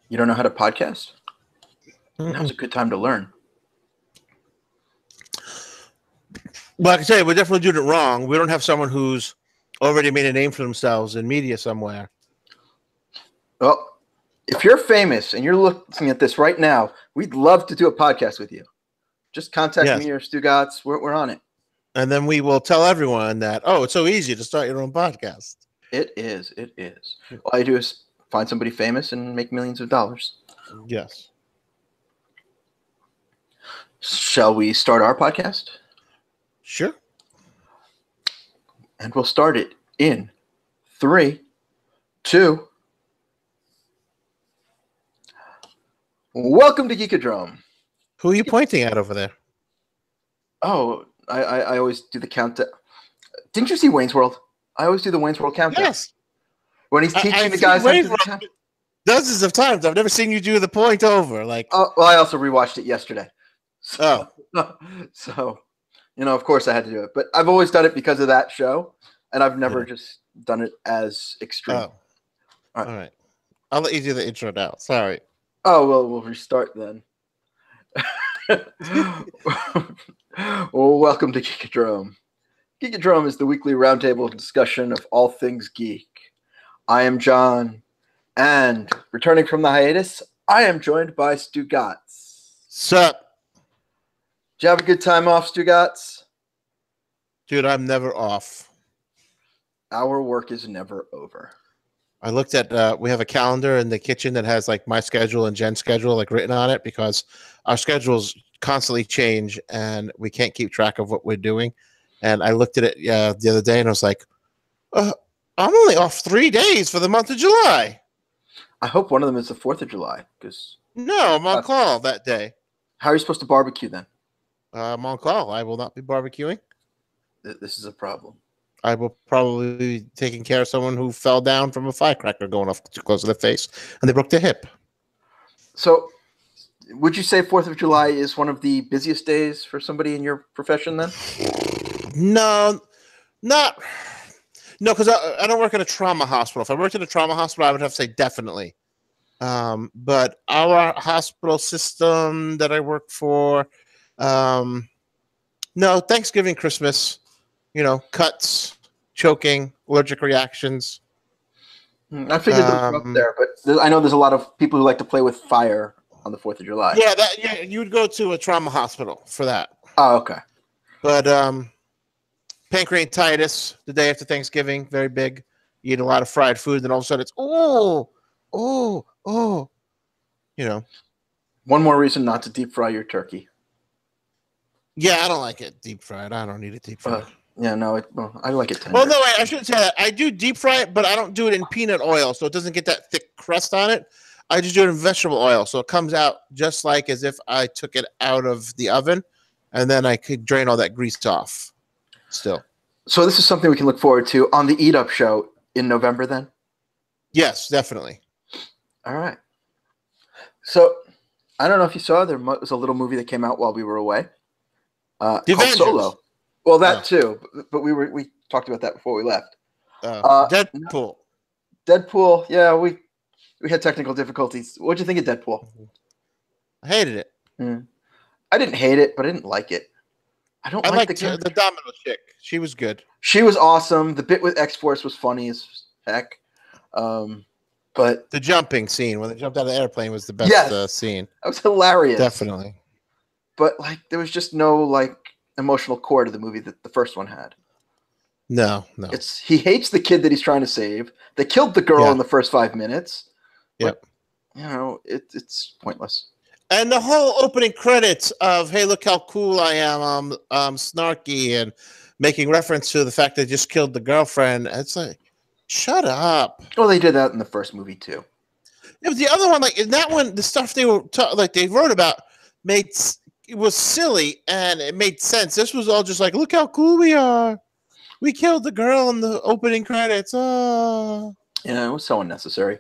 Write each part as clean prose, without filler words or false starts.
You don't know how to podcast? Mm-mm. Now's a good time to learn. Well, I can tell you, we're definitely doing it wrong. We don't have someone who's already made a name for themselves in media somewhere. Well, if you're famous and you're looking at this right now, we'd love to do a podcast with you. Just contact me or Stugots. We're on it. And then we will tell everyone that, it's so easy to start your own podcast. It is. It is. All you do is find somebody famous and make millions of dollars. Yes. Shall we start our podcast? Sure. And we'll start it in 3, 2. Welcome to Geekodrome. Who are you pointing at over there? Oh, I always do the countdown. Didn't you see Wayne's World? I always do the Wayne's World countdown. Yes. When he's teaching the guys how to do the countdown. Dozens of times. I've never seen you do the point over. Oh, well, I also rewatched it yesterday. So, Oh. Of course I had to do it. But I've always done it because of that show, and I've never just done it as extreme. Oh. All right. I'll let you do the intro now. Sorry. Oh, well, we'll restart then. Well, welcome to Geekodrome. Geekodrome is the weekly roundtable discussion of all things geek. I am Jon, and returning from the hiatus, I am joined by Stugots. Sup? Did you have a good time off, Stugots? Dude, I'm never off. Our work is never over. I looked at, we have a calendar in the kitchen that has my schedule and Jen's schedule written on it because our schedules constantly change and we can't keep track of what we're doing. And I looked at it the other day and I was like, I'm only off 3 days for the month of July. I hope one of them is the 4th of July. No, I'm on call that day. How are you supposed to barbecue then? I'm on call. I will not be barbecuing. This is a problem. I will probably be taking care of someone who fell down from a firecracker going off too close to their face, and they broke their hip. So, would you say 4th of July is one of the busiest days for somebody in your profession then? No, because I don't work at a trauma hospital. If I worked at a trauma hospital, I would have to say definitely. But our hospital system that I work for, no, Thanksgiving, Christmas, cuts, choking, allergic reactions. I figured those were up there, but I know there's a lot of people who like to play with fire on the 4th of July. Yeah, you would go to a trauma hospital for that. Oh, okay. But pancreatitis the day after Thanksgiving, very big. You eat a lot of fried food, and all of a sudden it's One more reason not to deep fry your turkey. Yeah, I don't like it deep fried. I don't need it deep fried. I like it tender. Well, no, wait, I shouldn't say that. I do deep fry it, but I don't do it in peanut oil, so it doesn't get that thick crust on it. I just do it in vegetable oil, so it comes out just like as if I took it out of the oven, and then I could drain all that grease off still. So this is something we can look forward to on the Eat Up show in November then? Yes, definitely. All right. So I don't know if you saw, there was a little movie that came out while we were away. Called Solo. Well, that too, but we talked about that before we left. Deadpool. Deadpool, yeah, we had technical difficulties. What'd you think of Deadpool? I hated it. I didn't hate it, but I didn't like it. I liked the Domino chick. She was good. She was awesome. The bit with X-Force was funny as heck. But the jumping scene when they jumped out of the airplane was the best scene. That was hilarious. Definitely. But there was just no emotional core to the movie that the first one had. No. He hates the kid that he's trying to save. They killed the girl in the first 5 minutes. Yep. It's pointless. And the whole opening credits of, hey, look how cool I am, snarky, and making reference to the fact they just killed the girlfriend. It's like, shut up. Well, they did that in the first movie too. Yeah, but the other one, in that one, the stuff they were they wrote about it was silly and it made sense. This was all just look how cool we are. We killed the girl in the opening credits. Oh. Yeah, it was so unnecessary.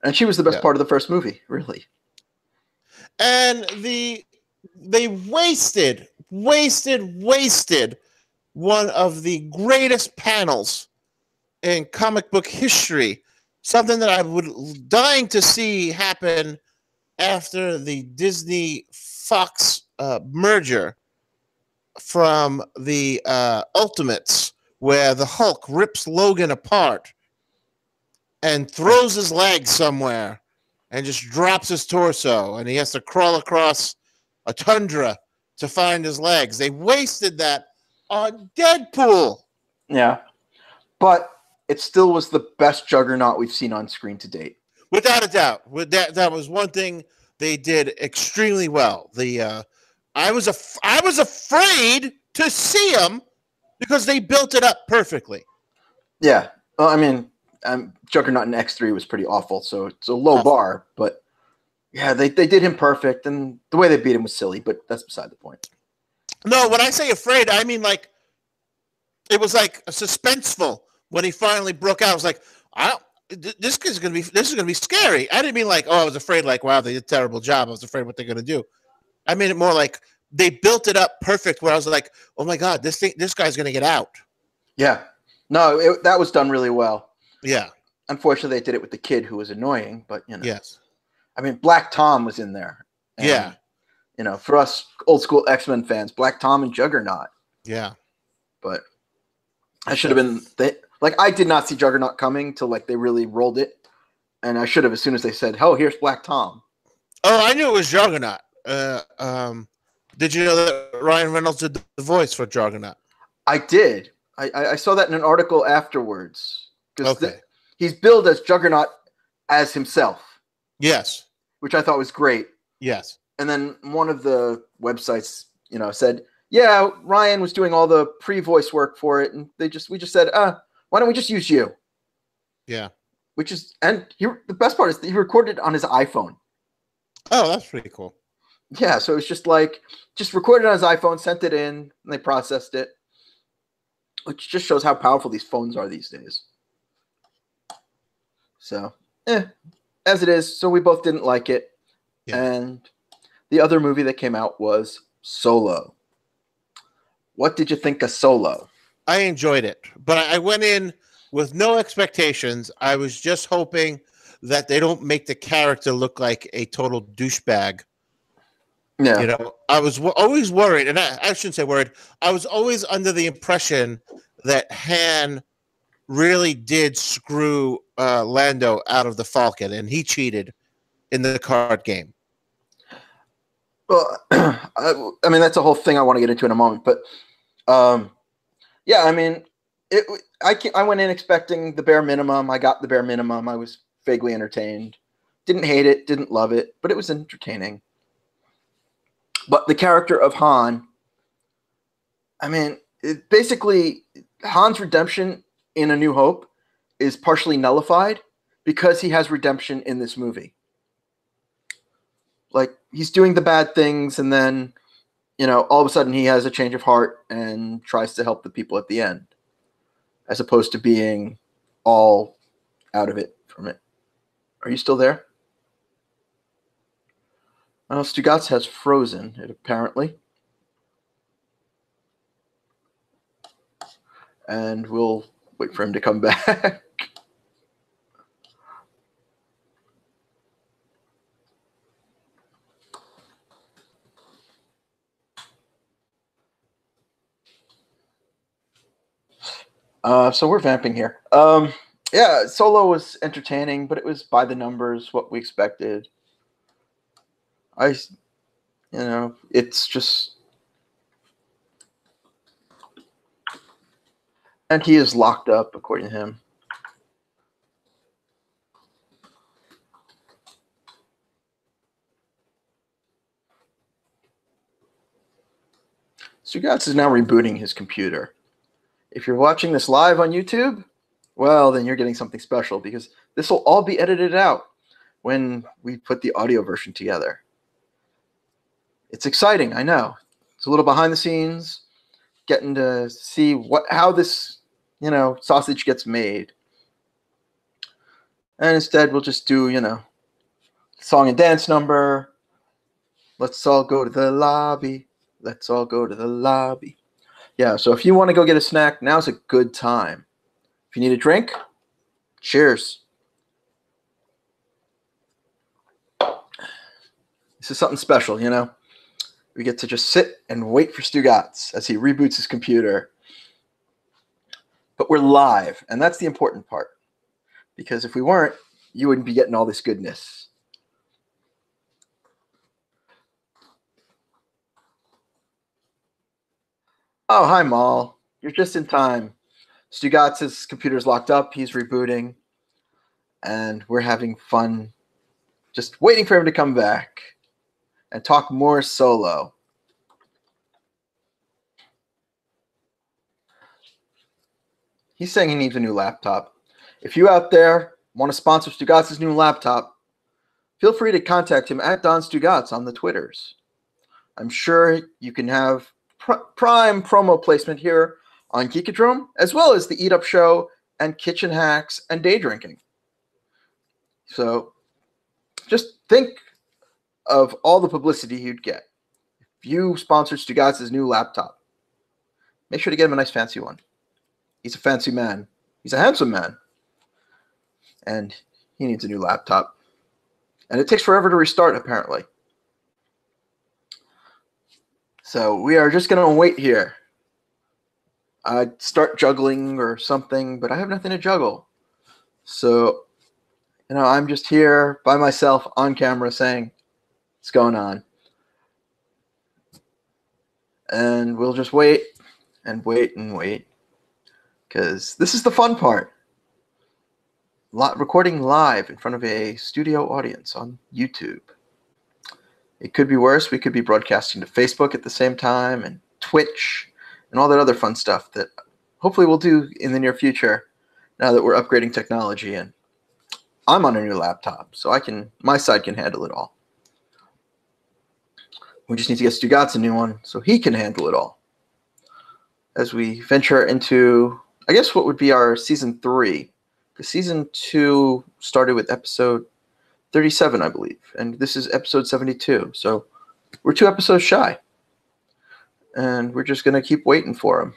And she was the best part of the first movie, really. And they wasted one of the greatest panels in comic book history something that I would dying to see happen after the Disney Fox merger from the Ultimates, where the Hulk rips Logan apart and throws his leg somewhere and just drops his torso, and he has to crawl across a tundra to find his legs. They wasted that on Deadpool. Yeah. But it still was the best Juggernaut we've seen on screen to date. Without a doubt. That was one thing they did extremely well. I was afraid to see him because they built it up perfectly. Yeah. Well, I mean, Juggernaut in X3 was pretty awful, so it's a low bar. But yeah, they did him perfect, and the way they beat him was silly, but that's beside the point. No, when I say afraid, I mean like it was like suspenseful when he finally broke out. I was like, this is gonna be scary. I didn't mean like, oh, I was afraid like, wow, they did a terrible job. I was afraid what they're gonna do. I made it more like they built it up perfect where I was like, oh my God, this guy's going to get out. Yeah. No, that was done really well. Yeah. Unfortunately, they did it with the kid who was annoying, but, you know. Yes. I mean, Black Tom was in there. And, yeah. You know, for us old school X-Men fans, Black Tom and Juggernaut. Yeah. But I should have been, I did not see Juggernaut coming till like they really rolled it. And I should have as soon as they said, oh, here's Black Tom. Oh, I knew it was Juggernaut. Did you know that Ryan Reynolds did the voice for Juggernaut? I did. I saw that in an article afterwards. Okay. He's billed as Juggernaut as himself. Yes. Which I thought was great. Yes. And then one of the websites, you know, said, yeah, Ryan was doing all the pre-voice work for it, and we just said, why don't we just use you? Yeah. The best part is that he recorded it on his iPhone. Oh, that's pretty cool. Yeah, so it's just recorded on his iPhone, sent it in, and they processed it. Which just shows how powerful these phones are these days. So, as it is. So we both didn't like it. Yeah. And the other movie that came out was Solo. What did you think of Solo? I enjoyed it, but I went in with no expectations. I was just hoping that they don't make the character look like a total douchebag. Yeah. You know, I was always worried, and I shouldn't say worried. I was always under the impression that Han really did screw Lando out of the Falcon, and he cheated in the card game. Well, I mean, that's a whole thing I want to get into in a moment. But, yeah, I mean, I went in expecting the bare minimum. I got the bare minimum. I was vaguely entertained. Didn't hate it, didn't love it, but it was entertaining. But the character of Han, I mean, basically, Han's redemption in A New Hope is partially nullified because he has redemption in this movie. Like, he's doing the bad things, and then, you know, all of a sudden he has a change of heart and tries to help the people at the end, as opposed to being all out of it from it. Are you still there? Stugots has frozen, apparently. And we'll wait for him to come back. So we're vamping here. Yeah, Solo was entertaining, but it was by the numbers, what we expected. It's just... And he is locked up, according to him. Stugots is now rebooting his computer. If you're watching this live on YouTube, well, then you're getting something special, because this will all be edited out when we put the audio version together. It's exciting, I know. It's a little behind the scenes, getting to see how this, sausage gets made. And instead, we'll just do, song and dance number. Let's all go to the lobby. Let's all go to the lobby. Yeah, so if you want to go get a snack, now's a good time. If you need a drink, cheers. This is something special, you know? We get to just sit and wait for Stugots as he reboots his computer. But we're live, and that's the important part. Because if we weren't, you wouldn't be getting all this goodness. Oh, hi, Maul. You're just in time. Stugots' computer's locked up. He's rebooting. And we're having fun just waiting for him to come back and talk more solo. He's saying he needs a new laptop. If you out there want to sponsor Stugots' new laptop, feel free to contact him at Don Stugots on the Twitters. I'm sure you can have prime promo placement here on Geekodrome, as well as the Eat Up Show and Kitchen Hacks and Day Drinking. So just think of all the publicity you'd get if you sponsored Stugots' new laptop. Make sure to get him a nice fancy one. He's a fancy man. He's a handsome man. And he needs a new laptop. And it takes forever to restart, apparently. So we are just going to wait here. I'd start juggling or something, but I have nothing to juggle. So, I'm just here by myself on camera saying, what's going on? And we'll just wait and wait and wait. Because this is the fun part. Recording live in front of a studio audience on YouTube. It could be worse. We could be broadcasting to Facebook at the same time and Twitch and all that other fun stuff that hopefully we'll do in the near future now that we're upgrading technology. And I'm on a new laptop, so my side can handle it all. We just need to get Stugots a new one so he can handle it all. As we venture into, I guess, what would be our season 3. The season 2 started with episode 37, I believe, and this is episode 72. So we're 2 episodes shy, and we're just going to keep waiting for him.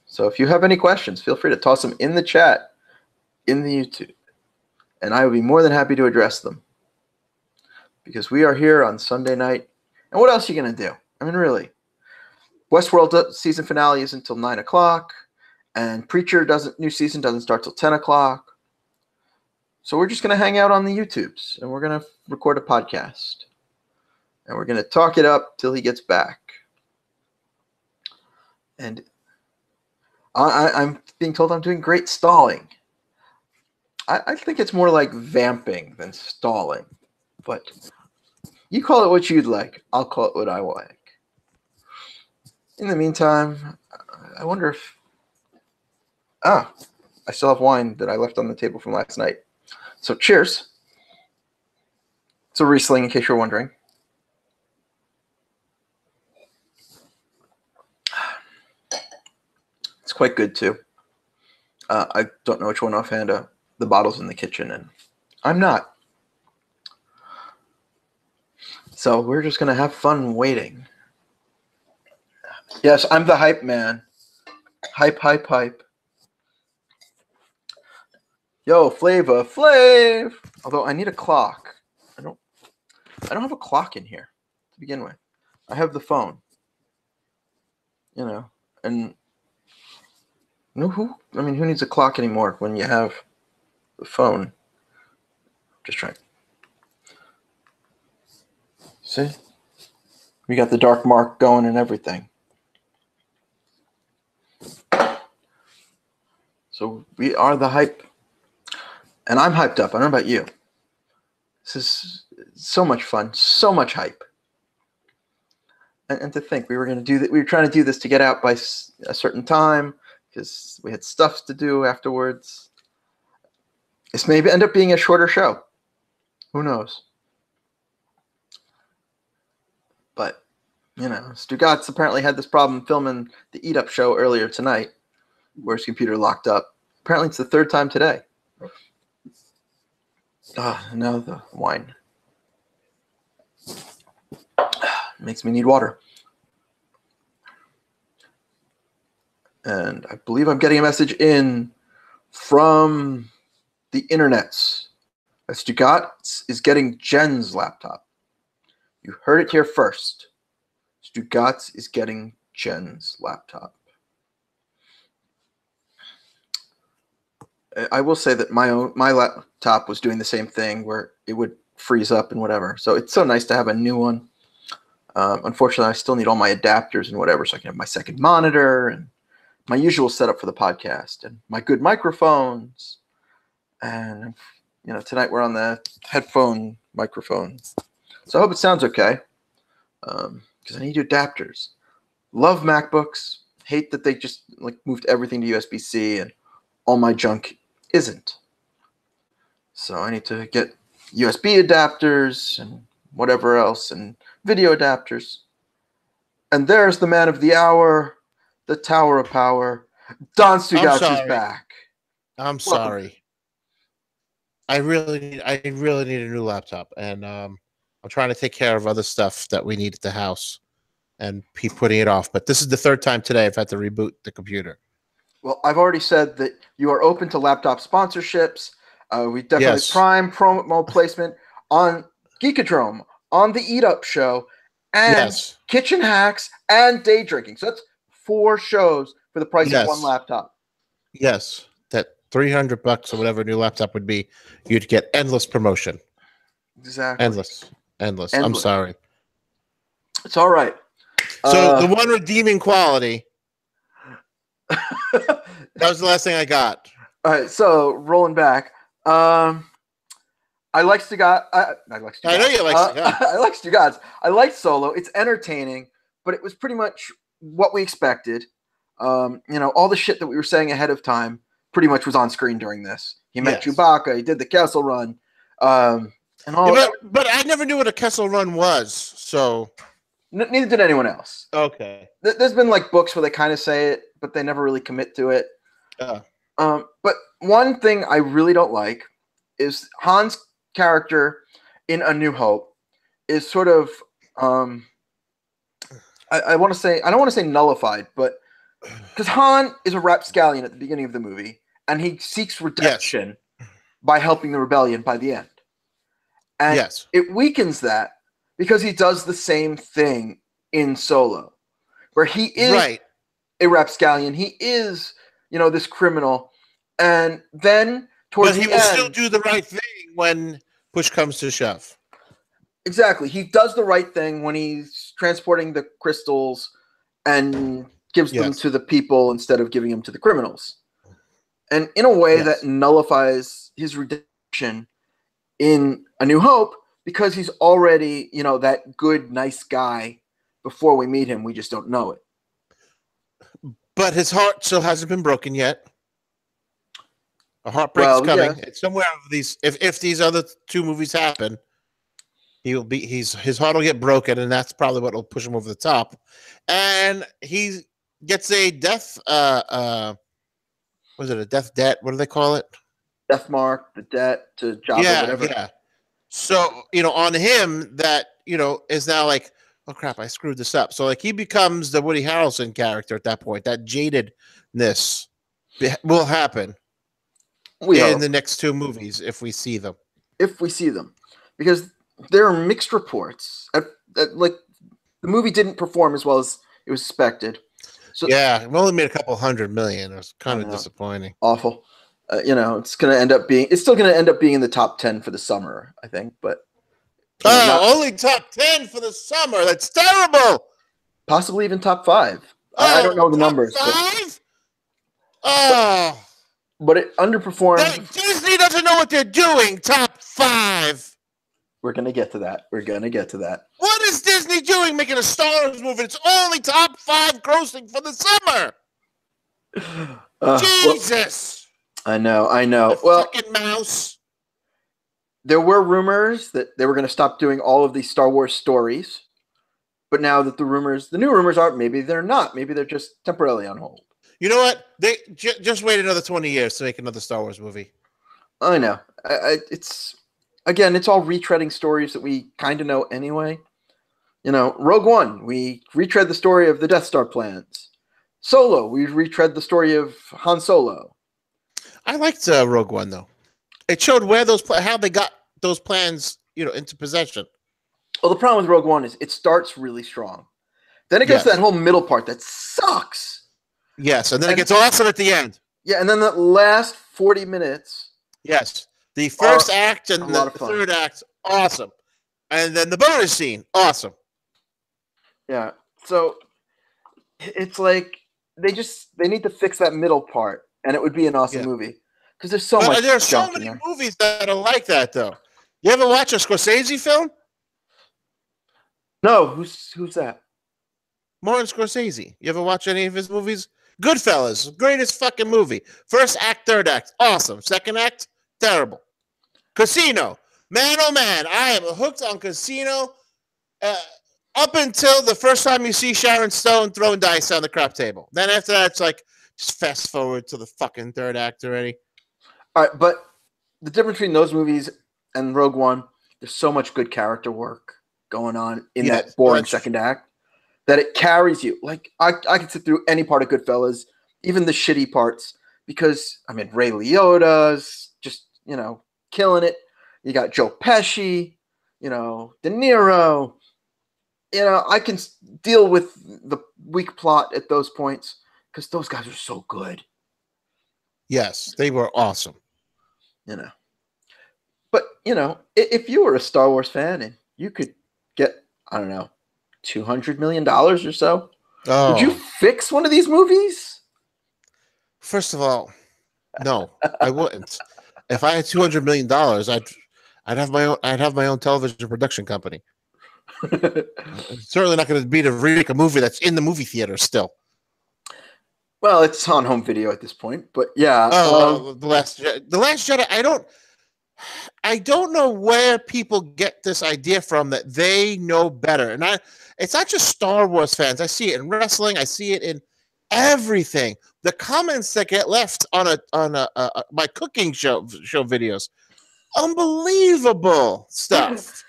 So if you have any questions, feel free to toss them in the chat in the YouTube, and I would be more than happy to address them. Because we are here on Sunday night, and what else are you going to do? I mean, really. Westworld season finale is until 9 o'clock, and Preacher new season doesn't start till 10 o'clock. So we're just going to hang out on the YouTubes, and we're going to record a podcast. And we're going to talk it up till he gets back. And I'm being told I'm doing great stalling. I think it's more like vamping than stalling. But you call it what you'd like. I'll call it what I like. In the meantime, I wonder if... I still have wine that I left on the table from last night. So cheers. It's a Riesling, in case you're wondering. It's quite good, too. I don't know which one offhand. The bottle's in the kitchen, and I'm not. So we're just going to have fun waiting. Yes, I'm the hype man. Hype, hype, hype. Yo, Flava Flav. Although I need a clock. I don't have a clock in here to begin with. I have the phone. And who needs a clock anymore when you have the phone? Just trying. See? We got the dark mark going and everything. So we are the hype. And I'm hyped up. I don't know about you. This is so much fun. So much hype. And to think we were going to do that. We were trying to do this to get out by a certain time because we had stuff to do afterwards. This may end up being a shorter show. Who knows? But, Stugots apparently had this problem filming the Eat Up show earlier tonight where his computer locked up. Apparently it's the 3rd time today. Now the wine. Makes me need water. And I believe I'm getting a message in from the internets. Stugots is getting Jen's laptop. You heard it here first. Stugots is getting Jen's laptop. I will say that my laptop was doing the same thing where it would freeze up and whatever. So it's so nice to have a new one. Unfortunately, I still need all my adapters and whatever, so I can have my second monitor and my usual setup for the podcast and my good microphones. And tonight we're on the headphone microphone, so I hope it sounds okay. Because I need adapters. Love MacBooks. Hate that they just moved everything to USB-C and all my junk isn't. So I need to get USB adapters and whatever else and video adapters. And there's the man of the hour, the Tower of Power. Jon Stugots is back. I'm sorry. I really need a new laptop, and I'm trying to take care of other stuff that we need at the house and keep putting it off. But this is the third time today I've had to reboot the computer. Well, I've already said that you are open to laptop sponsorships. We definitely prime promo placement on Geekodrome, on the Eat Up Show, and Kitchen Hacks, and Day Drinking. So that's 4 shows for the price of 1 laptop. Yes, that $300 or whatever a new laptop would be, you'd get endless promotion. Exactly. Endless. I'm sorry. It's all right. So the one redeeming quality. That was the last thing I got. All right, so rolling back. I like Stugots. I know you like Stugots. I like Stugots. I like Solo. It's entertaining, but it was pretty much what we expected. All the shit that we were saying ahead of time pretty much was on screen during this. He met Chewbacca. He did the Kessel Run. And all. But I never knew what a Kessel Run was, so. Neither did anyone else. Okay. There's been books where they kind of say it, but they never really commit to it. But one thing I really don't like is Han's character in A New Hope is sort of I want to say, I don't want to say nullified, but because Han is a rapscallion at the beginning of the movie, and he seeks redemption by helping the rebellion by the end. And it weakens that because he does the same thing in Solo, where he is a rapscallion. He is, this criminal. And then towards the end, he will still do the right thing when push comes to shove. Exactly. He does the right thing when he's transporting the crystals and gives them to the people instead of giving them to the criminals. And in a way that nullifies his redemption in A New Hope, because he's already, that good, nice guy before we meet him. We just don't know it. But his heart still hasn't been broken yet. A heartbreak is coming. Yeah. It's somewhere of these. If these other 2 movies happen, his heart will get broken, and that's probably what will push him over the top. And he gets a death. Was it a death debt? What do they call it? Death mark, the debt to Jabba, whatever. Yeah. So on him that is now like, oh crap, I screwed this up. So he becomes the Woody Harrelson character at that point. That jadedness will happen in the next 2 movies if we see them. Because there are mixed reports. The movie didn't perform as well as it was expected. So it only made a couple $100 million. It was kind of disappointing. Awful. It's going to end up being. It's still going to end up being in the top 10 for the summer, I think. But only top 10 for the summer. That's terrible. Possibly even top 5. I don't know the numbers. 5? But it underperformed. Disney doesn't know what they're doing. Top 5. We're going to get to that. What is Disney doing making a Star Wars movie? It's only top 5 grossing for the summer. Jesus. I know. Fucking mouse. There were rumors that they were going to stop doing all of these Star Wars stories. But now that the new rumors are, maybe they're not. Maybe they're just temporarily on hold. You know what? They just wait another 20 years to make another Star Wars movie. I know. It's all retreading stories that we kind of know anyway. Rogue One, we retread the story of the Death Star plans. Solo, we retread the story of Han Solo. I liked Rogue One, though. It showed where how they got those plans, into possession. Well, the problem with Rogue One is it starts really strong. Then it goes to that whole middle part that sucks. Yes, and then it gets awesome at the end. Yeah, and then the last 40 minutes. Yes, the first act and the third act, awesome. And then the bonus scene, awesome. Yeah, so it's like they need to fix that middle part, and it would be an awesome movie. Because there's so much. There are so many movies that are like that, though. You ever watch a Scorsese film? No, who's that? Martin Scorsese. You ever watch any of his movies? Goodfellas, greatest fucking movie. First act, third act, awesome. Second act, terrible. Casino, man, oh man, I am hooked on Casino. Up until the first time you see Sharon Stone throwing dice on the crap table. Then after that, it's like just fast forward to the fucking third act already. All right, but the difference between those movies and Rogue One, there's so much good character work going on in that boring second act that it carries you. Like I can sit through any part of Goodfellas, even the shitty parts, because Ray Liotta's just killing it. You got Joe Pesci, De Niro. I can deal with the weak plot at those points because those guys are so good. Yes, they were awesome. But if you were a Star Wars fan and you could get, I don't know, $200 million or so, would you fix one of these movies? First of all, no, I wouldn't. If I had $200 million, I'd have my own television production company. It's certainly not going to be to remake a movie that's in the movie theater still. Well, it's on home video at this point, but yeah. The Last Jedi. I don't know where people get this idea from that they know better, and it's not just Star Wars fans. I see it in wrestling. I see it in everything. The comments that get left on my cooking show videos, unbelievable stuff.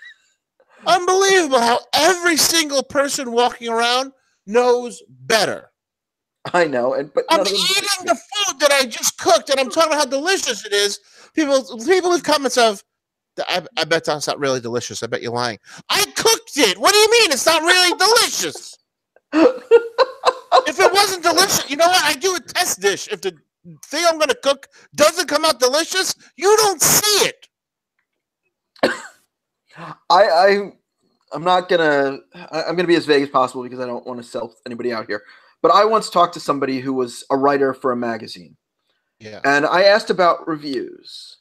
Unbelievable how every single person walking around knows better. I know, but I'm eating the food that I just cooked, and I'm talking about how delicious it is. People leave comments of, I bet that's not really delicious. I bet you're lying. I cooked it. What do you mean it's not really delicious? If it wasn't delicious, you know what? I do a test dish. If the thing I'm going to cook doesn't come out delicious, you don't see it. I'm gonna be as vague as possible because I don't want to sell anybody out here. But I once talked to somebody who was a writer for a magazine. Yeah. And I asked about reviews.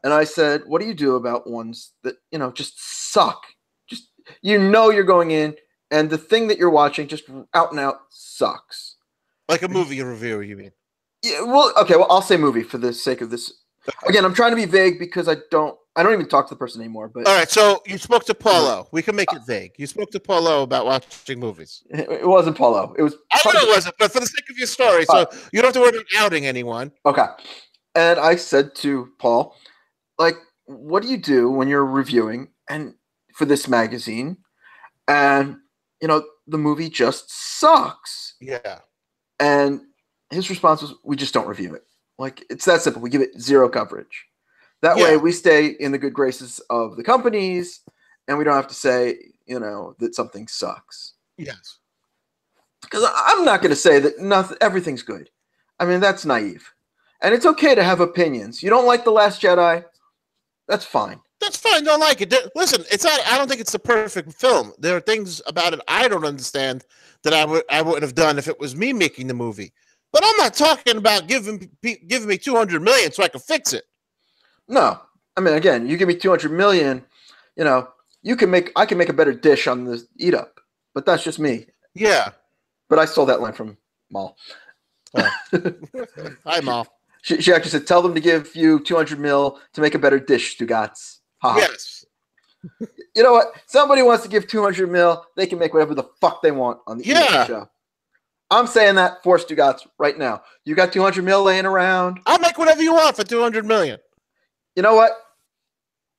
And I said, what do you do about ones that, just suck? Just you're going in and the thing that you're watching just out and out sucks. Like a movie review, you mean? Yeah, well, okay, I'll say movie for the sake of this. Again, I'm trying to be vague because I don't even talk to the person anymore. But all right, so you spoke to Paulo. We can make it vague. You spoke to Paulo about watching movies. It wasn't Paulo. It was. I know it wasn't, but for the sake of your story, so you don't have to worry about outing anyone. Okay. And I said to Paul, like, what do you do when you're reviewing and for this magazine, and the movie just sucks? Yeah. And his response was, "We just don't review it. Like, it's that simple. We give it zero coverage. That way we stay in the good graces of the companies and we don't have to say, that something sucks." Yes. Because I'm not going to say that everything's good. That's naive. And it's okay to have opinions. You don't like The Last Jedi? That's fine. That's fine. Don't like it. Listen, it's not. I don't think it's the perfect film. There are things about it I don't understand that I wouldn't have done if it was me making the movie. But I'm not talking about giving me $200 million so I can fix it. No, again, you give me $200 million, I can make a better dish on the Eat Up, but that's just me. Yeah. But I stole that line from Mal. Oh. Hi, Mal. She actually said, "Tell them to give you $200 million to make a better dish, Stugots." Yes. You know what? Somebody wants to give $200 million, they can make whatever the fuck they want on the Eat Up show. I'm saying that for Stugots right now. You got $200 million laying around. I'll make whatever you want for $200 million. You know what?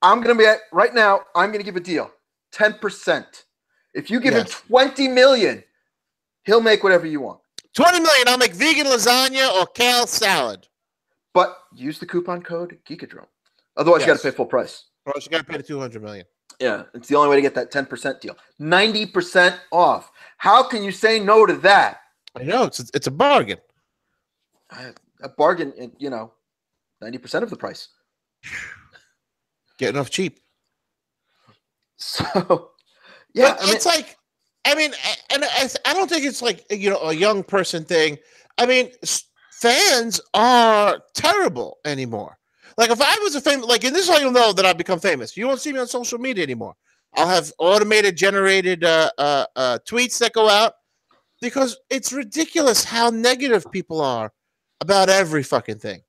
I'm going to be right now. I'm going to give a deal. 10%. If you give him $20 million, he'll make whatever you want. $20 million. I'll make vegan lasagna or kale salad. But use the coupon code Geekodrome. Otherwise, you got to pay full price. Oh, she got to pay the $200 million. Yeah, it's the only way to get that 10% deal. 90% off. How can you say no to that? I know it's a bargain. A bargain, 90% of the price. Getting off cheap. So, yeah, but it's like, and I don't think it's like, a young person thing. I mean, fans are terrible anymore. Like if I was a famous, like, and this is how you'll know that I've become famous. You won't see me on social media anymore. I'll have automated generated tweets that go out because it's ridiculous how negative people are about every fucking thing.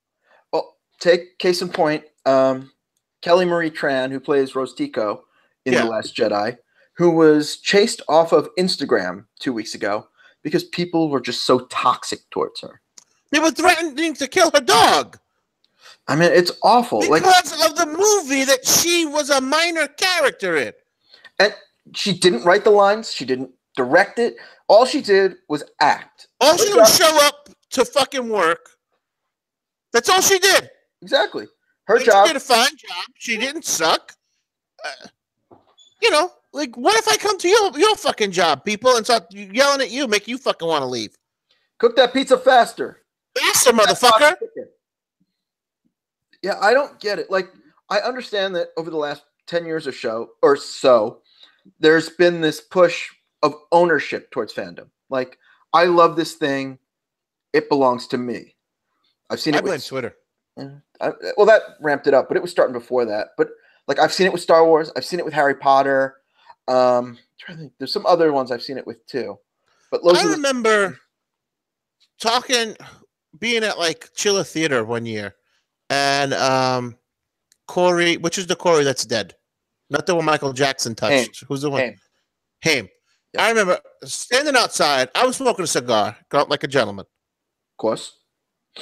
Well, take case in point, Kelly Marie Tran, who plays Rose Tico in The Last Jedi, who was chased off of Instagram 2 weeks ago because people were just so toxic towards her. They were threatening to kill her dog. I mean, it's awful. Because of the movie that she was a minor character in. And she didn't write the lines. She didn't direct it. All she did was act. All she did was show up to fucking work. That's all she did. Exactly. Her job. She did a fine job. She didn't suck. Like, what if I come to your fucking job, people, and start yelling at you, make you fucking want to leave? Cook that pizza faster. Faster, motherfucker. Yeah, I don't get it. Like, I understand that over the last 10 years or so, there's been this push of ownership towards fandom. Like, I love this thing. It belongs to me. I've seen it. I blame Twitter. Well, that ramped it up, but it was starting before that. But like, I've seen it with Star Wars. I've seen it with Harry Potter. I'm trying to think. There's some other ones I've seen it with too. But I remember being at like Chilla Theater one year, and Corey, which is the Corey that's dead, not the one Michael Jackson touched. Haim. Who's the one? Haim. Yep. I remember standing outside. I was smoking a cigar, got like a gentleman, of course.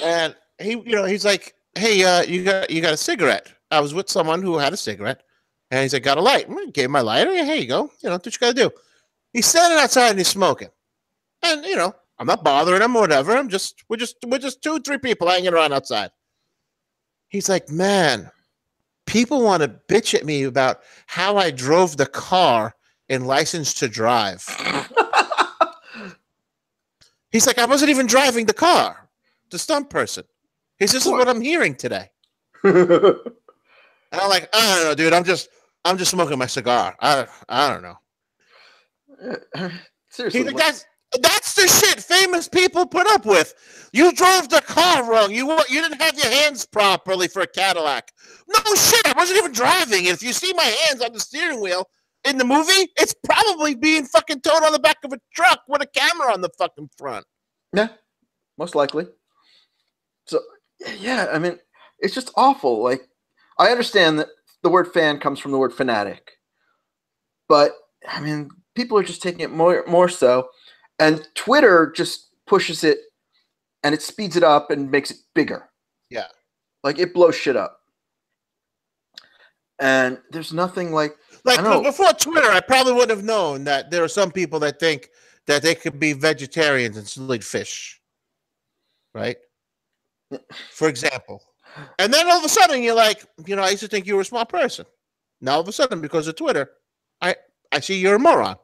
And he's like, "Hey, you got a cigarette?" I was with someone who had a cigarette, and he's like, "Got a light?" I gave him my lighter. Yeah, here you go. That's what you got to do. He's standing outside and he's smoking, and I'm not bothering him or whatever. We're just 2-3 people hanging around outside. He's like, "Man, people want to bitch at me about how I drove the car in License to Drive." He's like, "I wasn't even driving the car. The stunt person." He says, "This is what I'm hearing today." And I'm like, "I don't know, dude. I'm just smoking my cigar. I don't know." Seriously, he's like, that's the shit famous people put up with. You drove the car wrong. You didn't have your hands properly for a Cadillac. No shit. I wasn't even driving. If you see my hands on the steering wheel in the movie, it's probably being fucking towed on the back of a truck with a camera on the fucking front. Yeah, most likely. So, yeah, I mean, it's just awful. Like, I understand that the word fan comes from the word fanatic. But, I mean, people are just taking it more so. And Twitter just pushes it and it speeds it up and makes it bigger. Yeah. Like, it blows shit up. And there's nothing like before Twitter, I probably wouldn't have known that there are some people that think that they could be vegetarians and still eat fish. Right? For example. And then all of a sudden you're like, I used to think you were a smart person. Now all of a sudden, because of Twitter, I see you're a moron.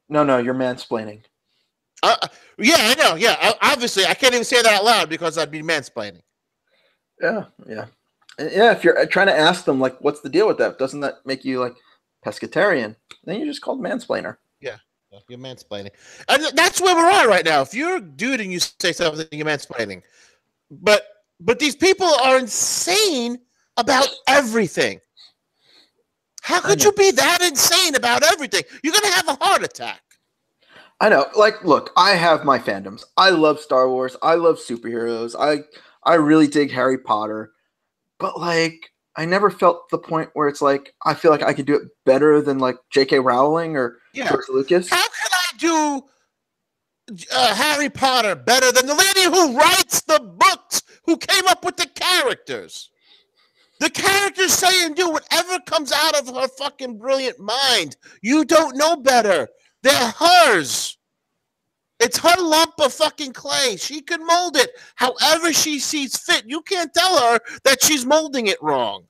No, you're mansplaining. Yeah, I know. Yeah, obviously, I can't even say that out loud because I'd be mansplaining. Yeah. If you're trying to ask them, like, what's the deal with that? Doesn't that make you, like, pescatarian? Then you're just called mansplainer. Yeah, you're mansplaining. And that's where we are right now. If you're a dude and you say something, you're mansplaining. But these people are insane about everything. How could you be that insane about everything? You're going to have a heart attack. I know. Like, look, I have my fandoms. I love Star Wars. I love superheroes. I really dig Harry Potter. But, like, I never felt the point where it's like, I feel like I could do it better than, like, J.K. Rowling or George Lucas. How can I do Harry Potter better than the lady who writes the books, who came up with the characters? The characters say and do whatever comes out of her fucking brilliant mind. You don't know better. They're hers. It's her lump of fucking clay. She can mold it however she sees fit. You can't tell her that she's molding it wrong.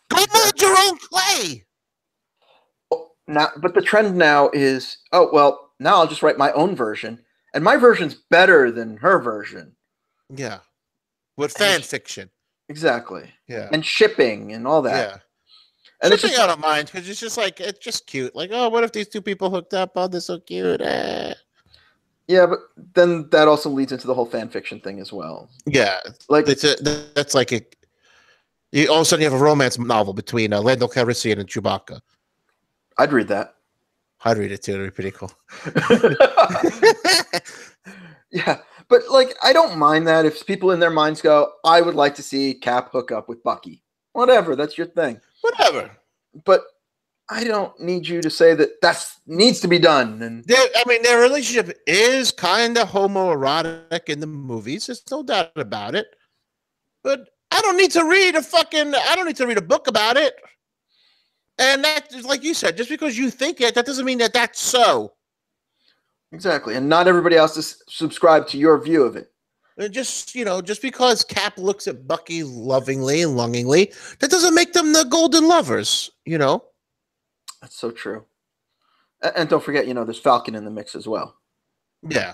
Go your own clay. Now, but the trend now is, oh, well, now I'll just write my own version. And my version's better than her version. Yeah. With fan fiction. Exactly. Yeah. And shipping and all that. Yeah. And shipping it's just, I don't mind because it's just cute. Like, oh, what if these two people hooked up? Oh, they're so cute. Yeah, but then that also leads into the whole fan fiction thing as well. Yeah. Like that's like all of a sudden you have a romance novel between Lando Calrissian and Chewbacca. I'd read that. I'd read it too. It'd be pretty cool. Yeah, but like I don't mind that if people in their minds go, I would like to see Cap hook up with Bucky. Whatever, that's your thing. Whatever. But I don't need you to say that needs to be done. And their relationship is kind of homoerotic in the movies. There's no doubt about it. But I don't need to read a book about it. And that's like you said, just because you think it, that doesn't mean that that's so. Exactly. And not everybody else is subscribed to your view of it. And just because Cap looks at Bucky lovingly and longingly, that doesn't make them the golden lovers, That's so true. And don't forget, there's Falcon in the mix as well. Yeah.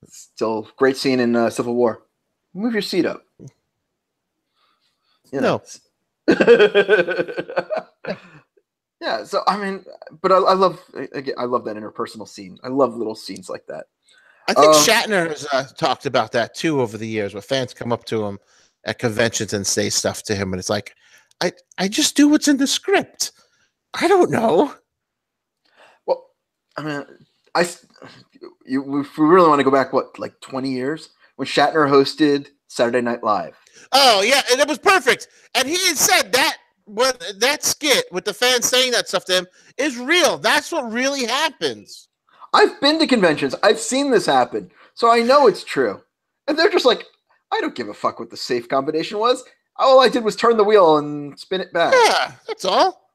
Still great scene in Civil War. Move your seat up. No. Yeah, so I mean, but I love that interpersonal scene. I love little scenes like that. I think Shatner has talked about that too over the years, where fans come up to him at conventions and say stuff to him, and it's like, I just do what's in the script. I don't know. Well, I mean, if we really want to go back, like 20 years when Shatner hosted Saturday Night Live. Oh yeah, and it was perfect. And he had said that that skit with the fans saying that stuff to him is real. That's what really happens. I've been to conventions. I've seen this happen. So I know it's true. And they're just like, I don't give a fuck what the safe combination was. All I did was turn the wheel and spin it back. Yeah, that's all.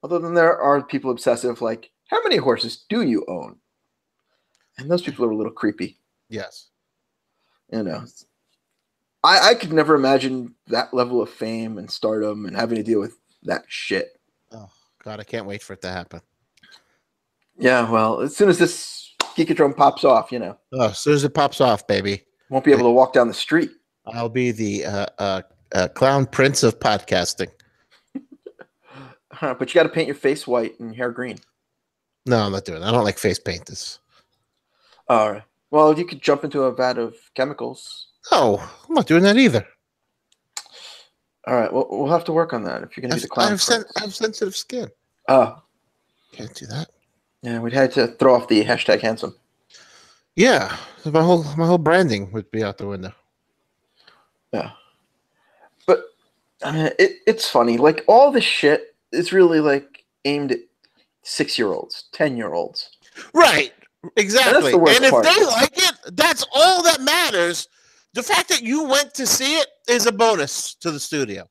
Other than there are people obsessive, like, how many horses do you own? And those people are a little creepy. Yes. I could never imagine that level of fame and stardom and having to deal with that shit. Oh, God, I can't wait for it to happen. Yeah, well, as soon as this Geekodrome pops off, Oh, as soon as it pops off, baby. Won't be able to walk down the street. I'll be the clown prince of podcasting. But you got to paint your face white and hair green. No, I'm not doing it. I don't like face paint this. All right. Well, you could jump into a vat of chemicals. No, I'm not doing that either. All right. Well, we'll have to work on that if you're going to be the clown. I have sensitive skin. Oh. Can't do that. Yeah, we'd have to throw off the hashtag handsome. Yeah. My whole branding would be out the window. Yeah. But I mean, it's funny. Like, all this shit is really, like, aimed at 6-year-olds, 10-year-olds. Right. Exactly. And if part. they like it, that's all that matters. The fact that you went to see it is a bonus to the studio.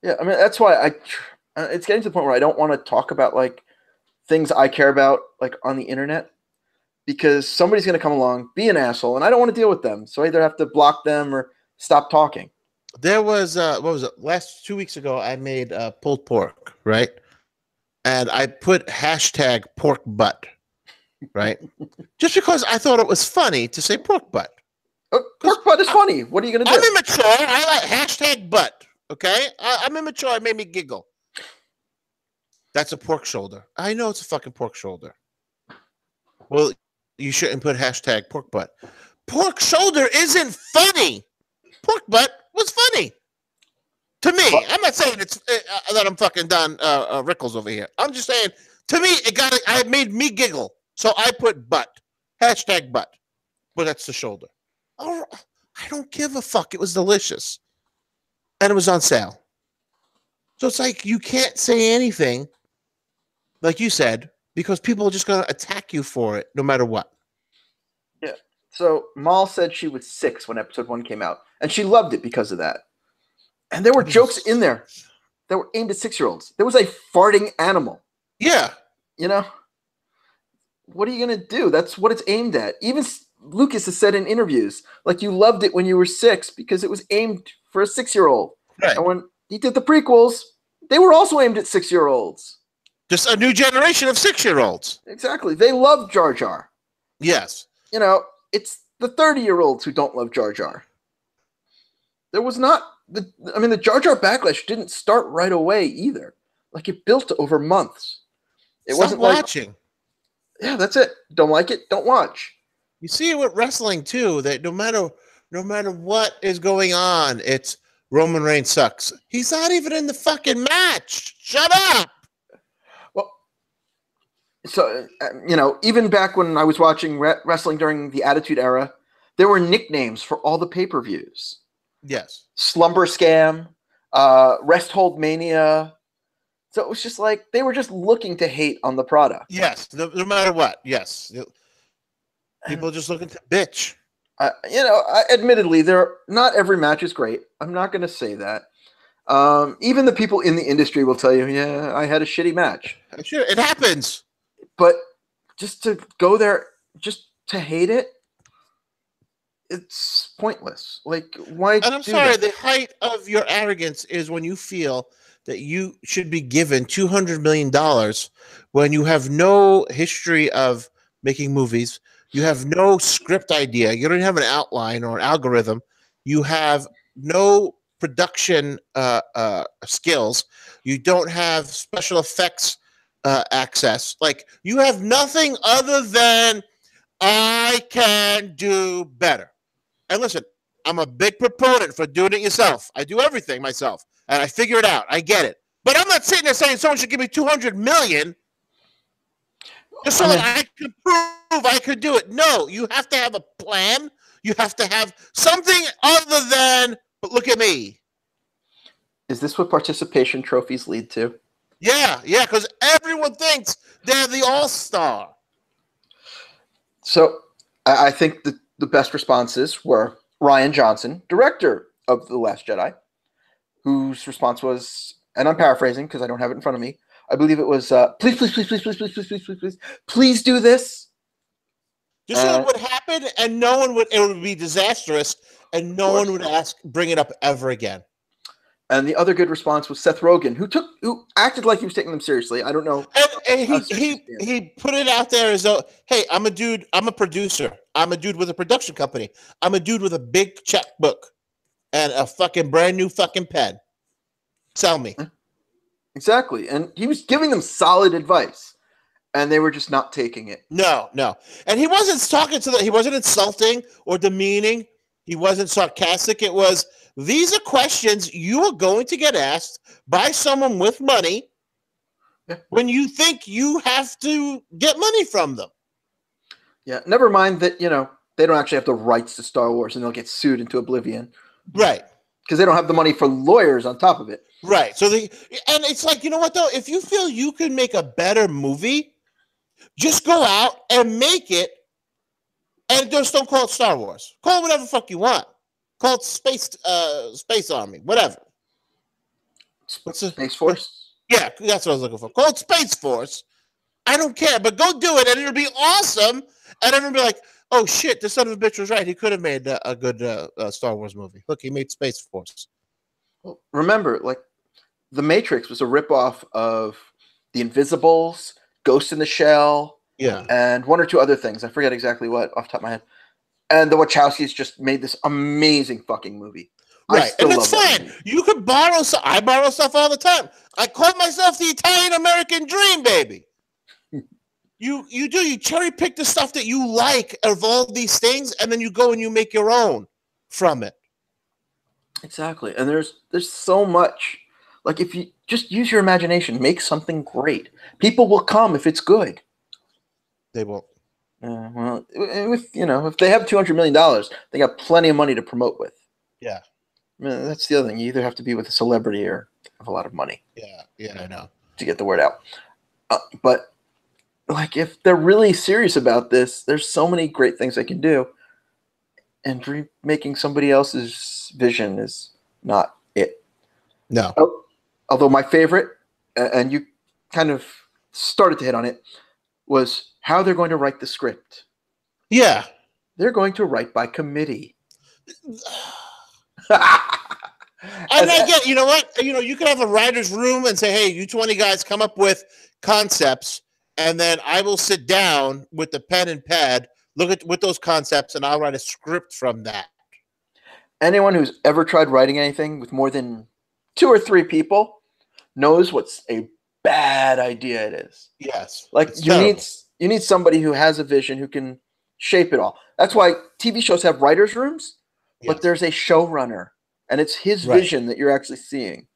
Yeah, I mean, that's why it's getting to the point where I don't want to talk about, like, things I care about, like, on the internet, because somebody's going to come along, be an asshole, and I don't want to deal with them. So I either have to block them or stop talking. There was, what was it? Last 2 weeks ago, I made pulled pork, right? And I put hashtag pork butt, right? Just because I thought it was funny to say pork butt. Pork butt is funny. What are you going to do? I'm immature. I like hashtag butt, okay? I'm immature. It made me giggle. That's a pork shoulder. I know it's a fucking pork shoulder. Well, you shouldn't put hashtag pork butt. Pork shoulder isn't funny. Pork butt was funny. To me, I'm not saying it's that I'm fucking Don Rickles over here. I'm just saying, to me, it made me giggle. So I put butt. Hashtag butt. But that's the shoulder. Oh, I don't give a fuck. It was delicious. And it was on sale. So it's like you can't say anything, like you said, because people are just going to attack you for it no matter what. Yeah. So Mal said she was 6 when episode 1 came out, and she loved it because of that. And there were jokes in there that were aimed at 6-year-olds. There was a farting animal. Yeah. What are you going to do? That's what it's aimed at. Even Lucas has said in interviews, like, you loved it when you were 6 because it was aimed for a 6-year-old. Right. And when he did the prequels, They were also aimed at 6-year-olds. Just a new generation of 6-year-olds. Exactly. They love Jar Jar. Yes. You know, it's the 30-year-olds who don't love Jar Jar. There was not the Jar Jar backlash didn't start right away either. Like, it built over months. It wasn't watching. Like, yeah, that's it. Don't like it, don't watch. You see it with wrestling too, that no matter what is going on, it's Roman Reigns sucks. He's not even in the fucking match. Shut up. Well, so, even back when I was watching wrestling during the Attitude Era, there were nicknames for all the pay-per-views. Yes. Slumber Scam, Rest Hold Mania. So it was just like they were just looking to hate on the product. Yes, no matter what. Yes. People are just looking to bitch. Admittedly, not every match is great. I'm not going to say that. Even the people in the industry will tell you, yeah, I had a shitty match. Sure, it happens. But just to go there, just to hate it, it's pointless. Like, why? And I'm sorry, the height of your arrogance is when you feel that you should be given $200 million when you have no history of making movies. You have no script idea. You don't have an outline or an algorithm. You have no production skills. You don't have special effects access. Like, you have nothing other than I can do better. And listen, I'm a big proponent for doing it yourself. I do everything myself, and I figure it out. I get it. But I'm not sitting there saying someone should give me $200 million just so that I can prove I could do it. No, you have to have a plan. You have to have something other than, but look at me. Is this what participation trophies lead to? Yeah, because everyone thinks they're the all-star. So I think the best responses were Rian Johnson, director of The Last Jedi, whose response was, and I'm paraphrasing because I don't have it in front of me, I believe it was, please do this. Just so it would happen, and it would be disastrous, and no one would bring it up ever again. And the other good response was Seth Rogen, who acted like he was taking them seriously. I don't know. And he put it out there as though, hey, I'm a dude, I'm a producer. I'm a dude with a production company. I'm a dude with a big checkbook and a fucking brand new fucking pen. Sell me. Exactly. And he was giving them solid advice, and they were just not taking it. No. And he wasn't talking to them. He wasn't insulting or demeaning. He wasn't sarcastic. It was, these are questions you are going to get asked by someone with money when you think you have to get money from them. Yeah, never mind that, they don't actually have the rights to Star Wars and they'll get sued into oblivion. Right. Because they don't have the money for lawyers on top of it. Right. And it's like, you know what, though? If you feel you can make a better movie, just go out and make it, and just don't call it Star Wars. Call it whatever the fuck you want. Call it Space Army, whatever. Space Force? Yeah, that's what I was looking for. Call it Space Force. I don't care, but go do it, and it'll be awesome. And everyone will be like, oh, shit, this son of a bitch was right. He could have made a good Star Wars movie. Look, he made Space Force. Well, remember, The Matrix was a ripoff of The Invisibles, Ghost in the Shell, and one or two other things. I forget exactly what off the top of my head. And the Wachowskis just made this amazing fucking movie. Right, and it's fine. You could borrow stuff. I borrow stuff all the time. I call myself the Italian-American dream, baby. You cherry pick the stuff that you like of all these things, and then you go and you make your own from it. Exactly. And there's so much. Like, if you just use your imagination, make something great. People will come if it's good. They won't. Well, if they have $200 million, they got plenty of money to promote with. Yeah. That's the other thing. You either have to be with a celebrity or have a lot of money. Yeah, I know. To get the word out. But, if they're really serious about this, there's so many great things they can do. And remaking somebody else's vision is not it. No. Although my favorite, and you kind of started to hit on it, was how they're going to write the script. Yeah. They're going to write by committee. And I get, you know what? You can have a writer's room and say, hey, you 20 guys come up with concepts, and then I will sit down with the pen and pad, look at with those concepts, and I'll write a script from that. Anyone who's ever tried writing anything with more than 2 or 3 people knows what's a bad idea it is. Yes. Like you need somebody who has a vision, who can shape it all. That's why TV shows have writers' rooms, but there's a showrunner, and it's his vision that you're actually seeing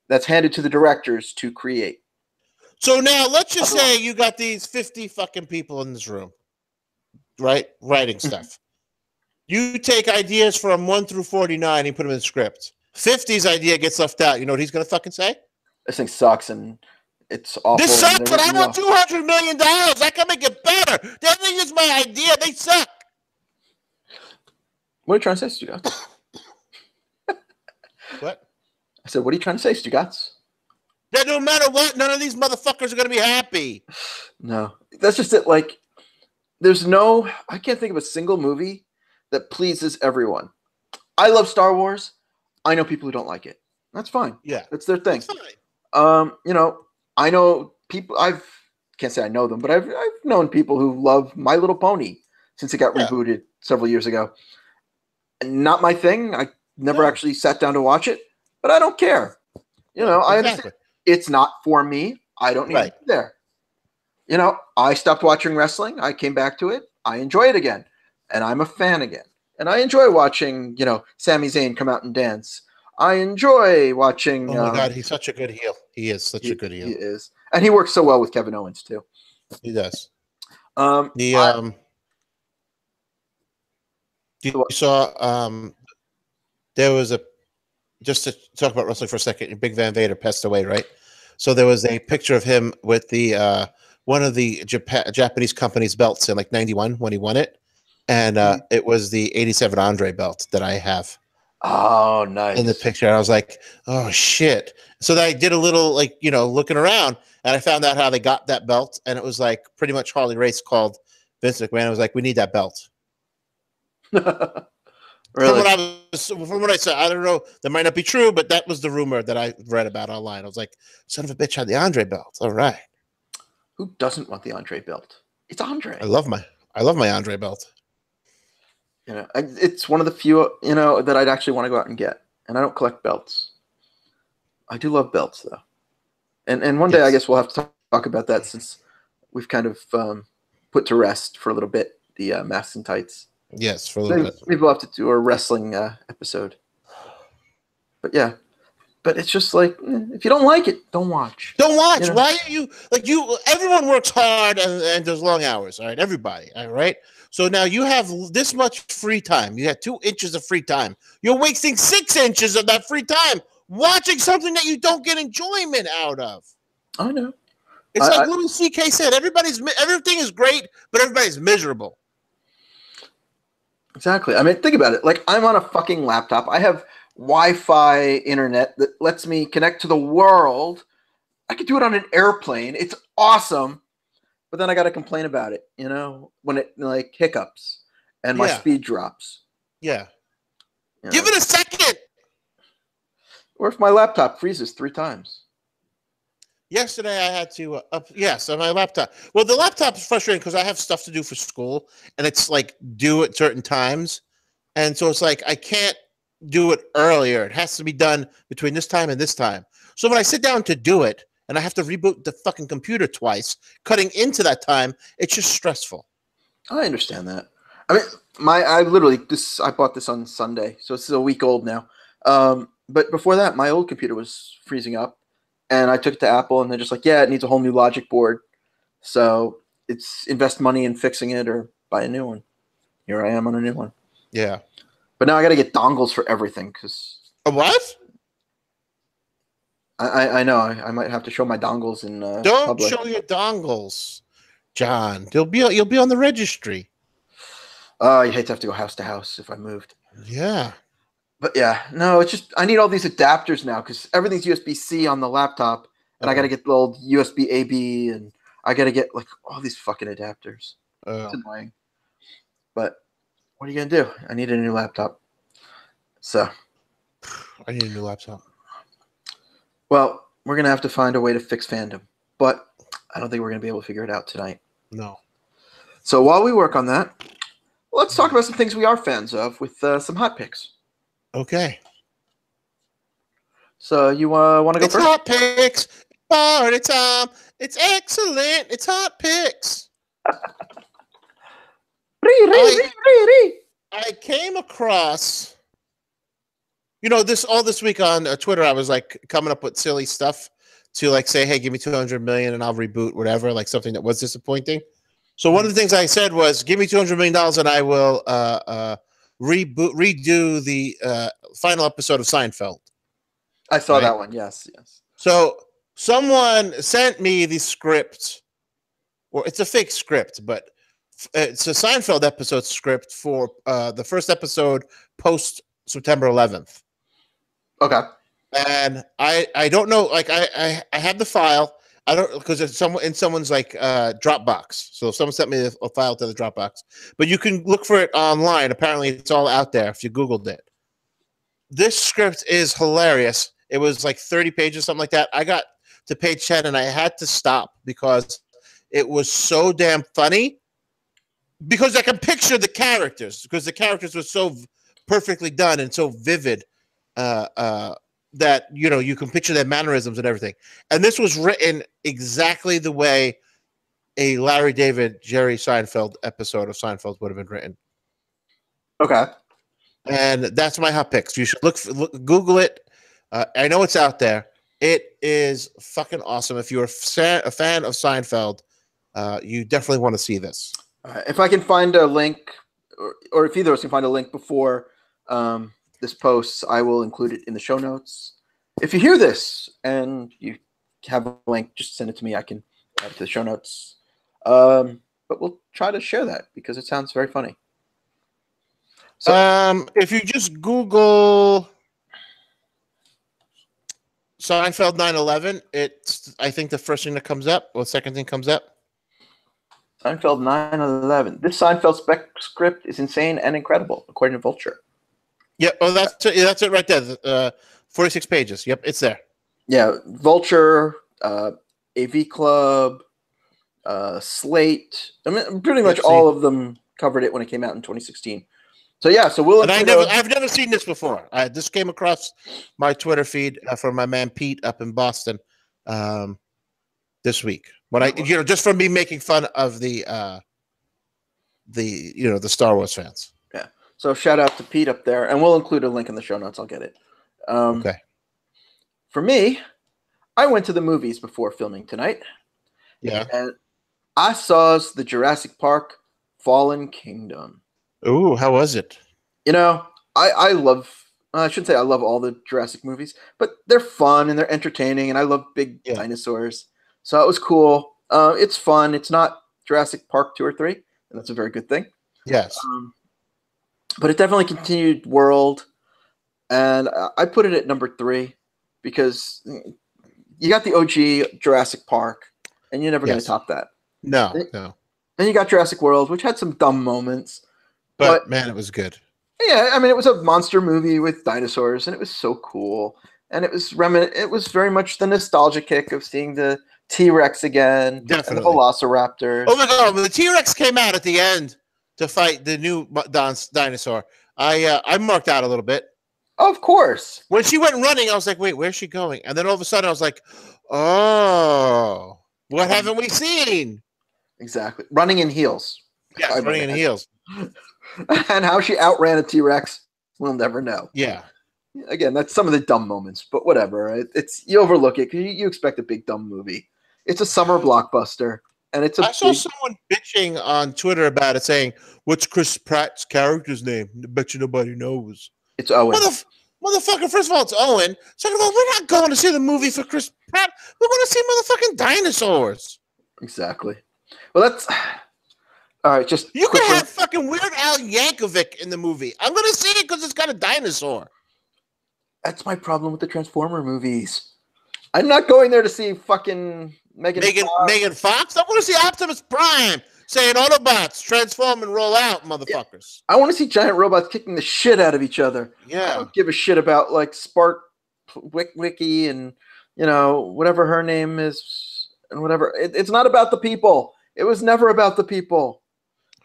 that's handed to the directors to create. So now let's just say you got these 50 fucking people in this room, right? Writing stuff. You take ideas from 1 through 49 and put them in the script. 50's idea gets left out. You know what he's going to fucking say? This thing sucks and it's awful. This sucks, but I want $200 million. I can make it better. That thing is my idea. They suck. What are you trying to say, Stugots? What? I said, what are you trying to say, Stugots? That no matter what, none of these motherfuckers are going to be happy. No. That's just it. Like, I can't think of a single movie that pleases everyone. I love Star Wars. I know people who don't like it. That's fine. Yeah. That's their thing. That's fine. I know people, can't say I know them, but I've known people who love My Little Pony since it got rebooted several years ago. Not my thing. I never actually sat down to watch it, but I don't care. I understand. It's not for me. I don't need to be there. I stopped watching wrestling. I came back to it. I enjoy it again. And I'm a fan again. And I enjoy watching, Sami Zayn come out and dance. I enjoy watching. Oh my God, he's such a good heel. He is such a good heel. He is. And he works so well with Kevin Owens, too. He does. You saw there was just to talk about wrestling for a second, Big Van Vader passed away, right? So there was a picture of him with the one of the Japanese company's belts in like 91 when he won it. And it was the 87 Andre belt that I have. Oh, nice. In the picture. I was like, oh shit. So I did a little looking around, and I found out how they got that belt, and it was like pretty much Harley Race called Vince McMahon. I was like, we need that belt. Really? From what I said, I don't know. That might not be true, but that was the rumor that I read about online. I was like, son of a bitch had the Andre belt. All right. Who doesn't want the Andre belt? It's Andre. I love my Andre belt. It's one of the few, that I'd actually want to go out and get. And I don't collect belts. I do love belts, though. And one day, I guess we'll have to talk about that, since we've kind of put to rest for a little bit the Masks and Tights. Yes, for a little bit. Maybe we'll have to do a wrestling episode. But yeah. But it's just like, if you don't like it, don't watch. Don't watch. Why are you everyone works hard and does long hours, all right? Everybody, all right? So now you have this much free time. You have 2 inches of free time. You're wasting 6 inches of that free time watching something that you don't get enjoyment out of. I know. It's like Louis C.K. said, everything is great, but everybody's miserable. Exactly. I mean, think about it. Like, I'm on a fucking laptop. I have Wi-Fi internet that lets me connect to the world. I could do it on an airplane. It's awesome. But then I got to complain about it, when it like hiccups and my speed drops. Yeah. Give it a second. Or if my laptop freezes 3 times. Yesterday I had to on my laptop. Well, the laptop is frustrating because I have stuff to do for school, and it's like due at certain times, and so it's like I can't do it earlier. It has to be done between this time and this time. So when I sit down to do it, and I have to reboot the fucking computer twice, cutting into that time, it's just stressful. I understand that. I mean, I bought this on Sunday, so it's a week old now. But before that, my old computer was freezing up, and I took it to Apple, and they're just like, yeah, it needs a whole new logic board. So it's invest money in fixing it or buy a new one. Here I am on a new one. Yeah. But now I got to get dongles for everything. A what? I know. I might have to show my dongles in Don't public. Show your dongles, John. You'll be on the registry. You hate to have to go house to house if I moved. Yeah. But yeah, no, it's just I need all these adapters now because everything's USB-C on the laptop, and I got to get the old USB-AB, and I got to get like all these fucking adapters. It's annoying. But what are you gonna do? I need a new laptop. So I need a new laptop. Well, we're going to have to find a way to fix Fandom, but I don't think we're going to be able to figure it out tonight. No. So while we work on that, let's talk about some things we are fans of with some hot picks. Okay. So you want to go It's first? hot picks. Party time. It's excellent. It's hot picks. I came across, all this week on Twitter, I was like coming up with silly stuff to like say, hey, give me 200 million and I'll reboot whatever, like something that was disappointing. So one of the things I said was, give me $200 million and I will redo the final episode of Seinfeld. I saw that one. Yes. So someone sent me the script, or it's a fake script, but it's a Seinfeld episode script for the first episode post September 11th. Okay. And I don't know, like I have the file. I don't, because it's in someone's like Dropbox. So someone sent me a file to the Dropbox, but you can look for it online. Apparently, it's all out there if you Googled it. This script is hilarious. It was like 30 pages, something like that. I got to page 10 and I had to stop because it was so damn funny. Because I can picture the characters, because the characters were so perfectly done and so vivid that you can picture their mannerisms and everything. And this was written exactly the way a Larry David, Jerry Seinfeld episode of Seinfeld would have been written. Okay. And that's my hot picks. You should look Google it. I know it's out there. It is fucking awesome. If you're a fan of Seinfeld, you definitely want to see this. If I can find a link, or if either of us can find a link before this post, I will include it in the show notes. If you hear this and you have a link, just send it to me. I can add it to the show notes. But we'll try to share that because it sounds very funny. So, if you just Google Seinfeld 9/11, it's I think the first thing that comes up, or the second thing comes up. Seinfeld 9/11. This Seinfeld script is insane and incredible, according to Vulture. Yep. Oh, that's it right there. 46 pages. Yep, it's there. Yeah, Vulture, AV Club, Slate. I mean, pretty much all of them covered it when it came out in 2016. So yeah, so we'll. And I've never seen this before. This came across my Twitter feed from my man Pete up in Boston this week. When I, just from me making fun of the Star Wars fans. Yeah. So shout out to Pete up there, and we'll include a link in the show notes. I'll get it. Okay. For me, I went to the movies before filming tonight. Yeah. And I saw the Jurassic Park Fallen Kingdom. Ooh, how was it? I love. I shouldn't say I love all the Jurassic movies, but they're fun and they're entertaining, and I love big dinosaurs. So it was cool. It's fun. It's not Jurassic Park 2 or 3, and that's a very good thing. Yes. But it definitely continued world, and I put it at number 3 because you got the OG Jurassic Park, and you're never going to top that. No. Then you got Jurassic World, which had some dumb moments. But man, it was good. Yeah, I mean, it was a monster movie with dinosaurs, and it was so cool. And it was very much the nostalgia kick of seeing the T-Rex again, definitely, and the Velociraptors. Oh my god, when the T-Rex came out at the end to fight the new dinosaur, I marked out a little bit. Of course. When she went running, I was like, wait, where's she going? And then all of a sudden, I was like, oh, what haven't we seen? Exactly. Running in heels. Yes, running in heels. And how she outran a T-Rex, we'll never know. Yeah. Again, that's some of the dumb moments, but whatever. It's you overlook it because you expect a big dumb movie. It's a summer blockbuster, and it's I saw someone bitching on Twitter about it, saying, "What's Chris Pratt's character's name? I bet you nobody knows." It's Owen. Motherfucker, first of all, it's Owen. Second of all, we're not going to see the movie for Chris Pratt. We're going to see motherfucking dinosaurs. Exactly. Well, that's all right. Just you could have fucking Weird Al Yankovic in the movie. I'm going to see it because it's got a dinosaur. That's my problem with the Transformer movies. I'm not going there to see fucking Megan Fox. I want to see Optimus Prime. saying Autobots transform and roll out, motherfuckers. I want to see giant robots kicking the shit out of each other. Yeah. I don't give a shit about like Spark Wiki and whatever her name is and whatever. It's not about the people. It was never about the people.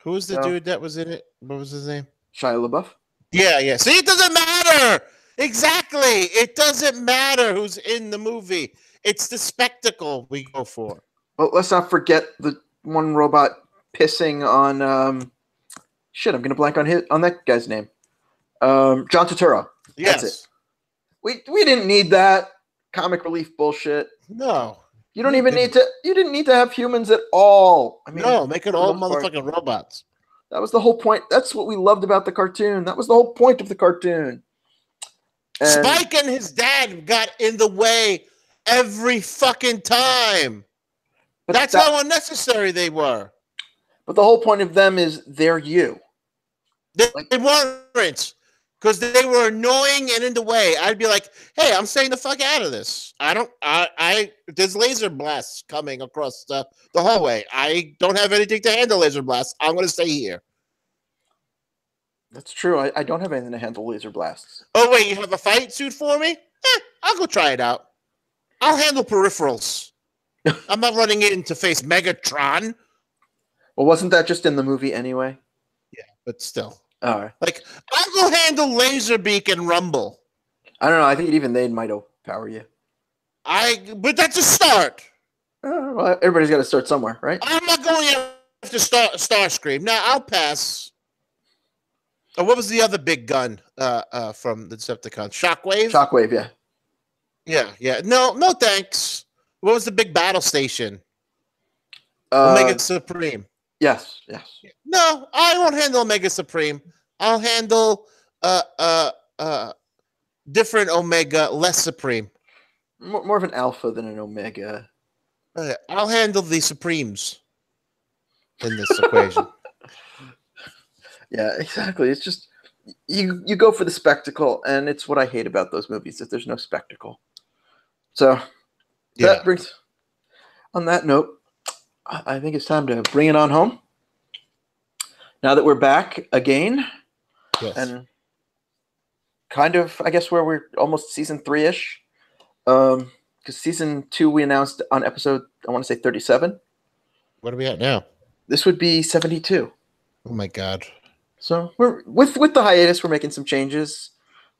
Who was the dude that was in it? What was his name? Shia LaBeouf. Yeah. See, it doesn't matter. Exactly. It doesn't matter who's in the movie. It's the spectacle we go for. Well, let's not forget the one robot pissing on I'm gonna blank on that guy's name. John Turturro. Yes. That's it. We didn't need that comic relief bullshit. No. You don't even need to. You didn't need to have humans at all. I mean, no, make it all motherfucking robots. That was the whole point. That's what we loved about the cartoon. That was the whole point of the cartoon. And Spike and his dad got in the way every fucking time. That's how unnecessary they were. But the whole point of them is they're you. They weren't. Because they were annoying and in the way. I'd be like, hey, I'm staying the fuck out of this. There's laser blasts coming across the hallway. I don't have anything to handle laser blasts. I'm going to stay here. That's true. I don't have anything to handle laser blasts. Oh, wait, you have a fight suit for me? I'll go try it out. I'll handle peripherals. I'm not running in to face Megatron. Well, wasn't that just in the movie anyway? Yeah, but still. All right. Like, I'll go handle Laserbeak and Rumble. I don't know. I think even they might overpower you. But that's a start. Well, everybody's got to start somewhere, right? I'm not going after Starscream. Now, I'll pass. Oh, what was the other big gun from the Decepticons? Shockwave? Shockwave, yeah. Yeah. No, thanks. What was the big battle station? Omega Supreme. Yes. No, I won't handle Omega Supreme. I'll handle different Omega, less Supreme. More of an alpha than an Omega. I'll handle the Supremes in this equation. Yeah, exactly. It's just you go for the spectacle, and it's what I hate about those movies, that there's no spectacle. So that brings, on that note, I think it's time to bring it on home. Now that we're back again, yes. And kind of, I guess, where we're almost season 3-ish. Because season 2 we announced on episode, I want to say 37. What are we at now? This would be 72. Oh my God. So we're with the hiatus, we're making some changes.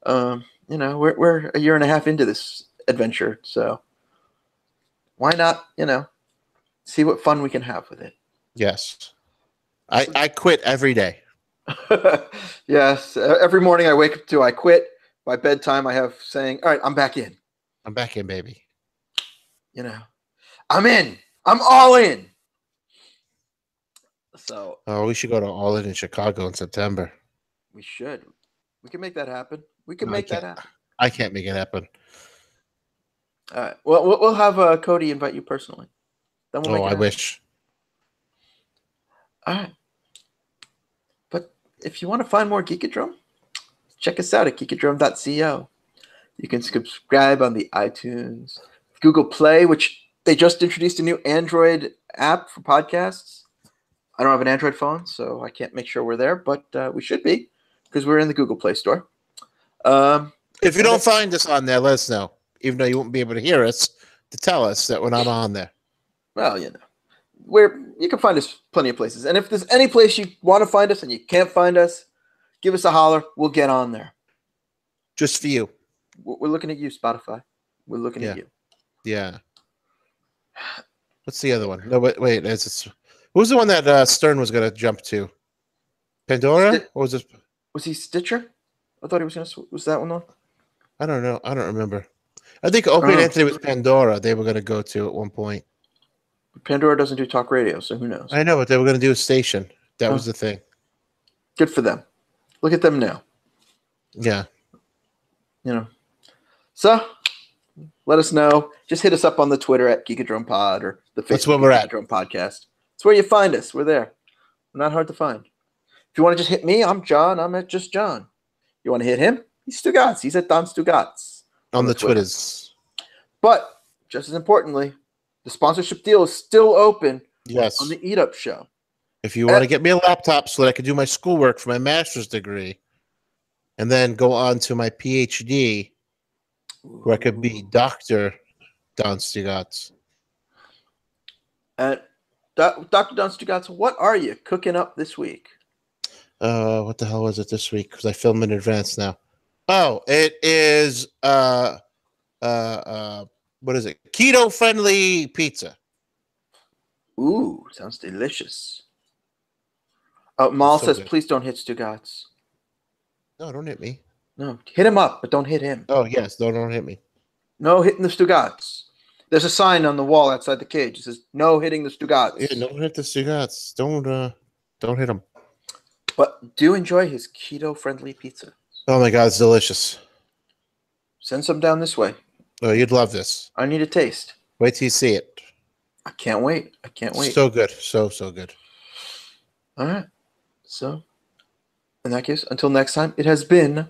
We're a year and a half into this adventure, so why not, see what fun we can have with it. Yes. I quit every day. Yes. Every morning I wake up to I quit. By bedtime I have saying, all right, I'm back in. I'm back in, baby. I'm in. I'm all in. So we should go to All In Chicago in September. We should. We can make that happen. We can make that happen. I can't make it happen. All right. Well, we'll have Cody invite you personally. Then we'll I wish. All right. But if you want to find more Geekodrome, check us out at geekodrome.co. You can subscribe on the iTunes, Google Play, which they just introduced a new Android app for podcasts. I don't have an Android phone, so I can't make sure we're there, but we should be because we're in the Google Play Store. If you don't find us on there, let us know, even though you won't be able to hear us, to tell us that we're not on there. Well, you can find us plenty of places. And if there's any place you want to find us and you can't find us, give us a holler. We'll get on there. Just for you. We're looking at you, Spotify. We're looking at you. Yeah. What's the other one? No, wait. What was the one that Stern was going to jump to? Pandora? Or was it? Was he Stitcher? I thought he was going to. Was that one on? I don't know. I don't remember. I think Opie and Anthony was Pandora. They were going to go to at one point. Pandora doesn't do talk radio, so who knows? I know, but they were going to do a station. That was the thing. Good for them. Look at them now. Yeah. So, let us know. Just hit us up on the Twitter at Geekodrome Pod or the Facebook That's where we're at. Geekodrome Podcast. It's where you find us. We're there. We're not hard to find. If you want to just hit me, I'm John. I'm at just John. You want to hit him? He's Stugots. He's at Don Stugots. On the Twitters. But, just as importantly, the sponsorship deal is still open. Yes. On the Eat Up Show. If you want to get me a laptop so that I can do my schoolwork for my master's degree and then go on to my PhD where I could be Dr. Jon Stugots. Dr. Jon Stugots, what are you cooking up this week? What the hell was it this week? Because I film in advance now. Oh, it is what is it? Keto friendly pizza. Ooh, sounds delicious. Mal says, good. please don't hit Stugots. No, don't hit me. No, hit him up, but don't hit him. Oh, yes, don't hit me. No hitting the Stugots. There's a sign on the wall outside the cage. It says, no hitting the Stugots. Yeah, don't hit the Stugots. Don't hit him. But do enjoy his keto-friendly pizza. Oh, my God, it's delicious. Send some down this way. Oh, you'd love this. I need a taste. Wait till you see it. I can't wait. I can't wait. So good. So good. All right. So, in that case, until next time, it has been